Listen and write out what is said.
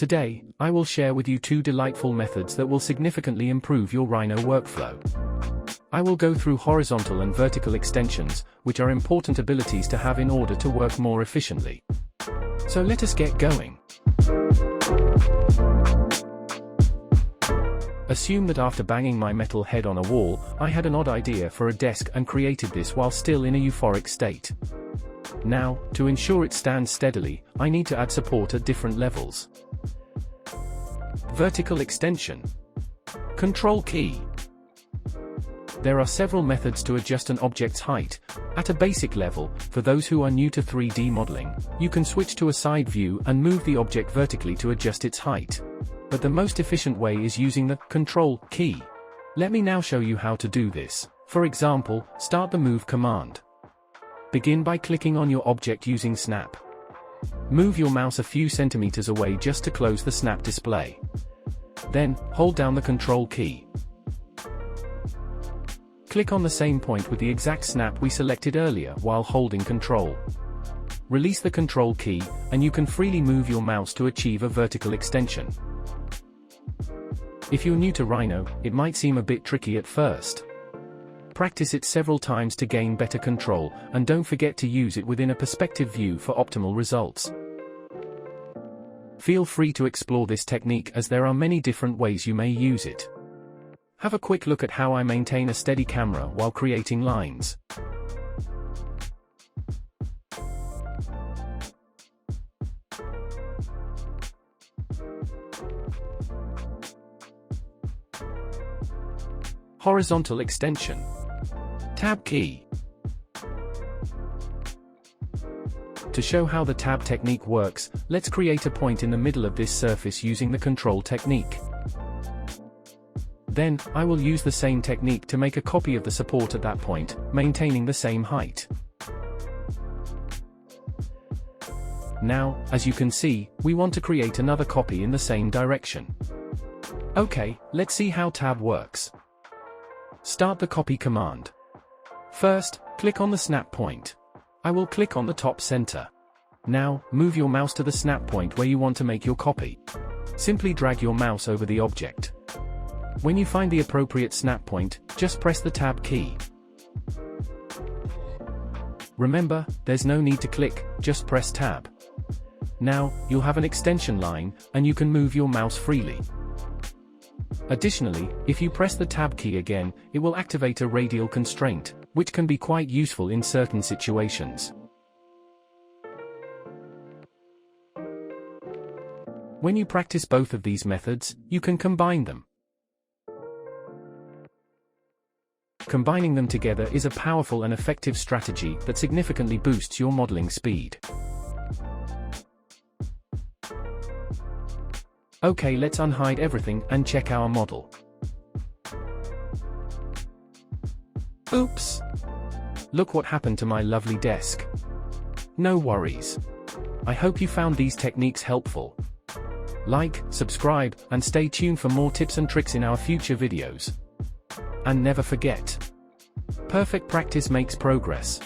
Today, I will share with you two delightful methods that will significantly improve your Rhino workflow. I will go through horizontal and vertical extensions, which are important abilities to have in order to work more efficiently. So let us get going. Assume that after banging my metal head on a wall, I had an odd idea for a desk and created this while still in a euphoric state. Now, to ensure it stands steadily, I need to add support at different levels. Vertical extension. Ctrl key. There are several methods to adjust an object's height. At a basic level, for those who are new to 3D modeling, you can switch to a side view and move the object vertically to adjust its height. But the most efficient way is using the Ctrl key. Let me now show you how to do this. For example, start the Move command. Begin by clicking on your object using Snap. Move your mouse a few centimeters away just to close the Snap display. Then, hold down the Ctrl key. Click on the same point with the exact snap we selected earlier while holding Ctrl. Release the Ctrl key, and you can freely move your mouse to achieve a vertical extension. If you're new to Rhino, it might seem a bit tricky at first. Practice it several times to gain better control, and don't forget to use it within a perspective view for optimal results. Feel free to explore this technique as there are many different ways you may use it. Have a quick look at how I maintain a steady camera while creating lines. Horizontal extension. Tab key. To show how the tab technique works, let's create a point in the middle of this surface using the Ctrl technique. Then, I will use the same technique to make a copy of the support at that point, maintaining the same height. Now, as you can see, we want to create another copy in the same direction. Okay, let's see how tab works. Start the copy command. First, click on the snap point. I will click on the top center. Now, move your mouse to the snap point where you want to make your copy. Simply drag your mouse over the object. When you find the appropriate snap point, just press the tab key. Remember, there's no need to click, just press tab. Now, you'll have an extension line, and you can move your mouse freely. Additionally, if you press the tab key again, it will activate a radial constraint, which can be quite useful in certain situations. When you practice both of these methods, you can combine them. Combining them together is a powerful and effective strategy that significantly boosts your modeling speed. Okay, let's unhide everything and check our model. Oops! Look what happened to my lovely desk. No worries. I hope you found these techniques helpful. Like, subscribe, and stay tuned for more tips and tricks in our future videos. And never forget, perfect practice makes progress.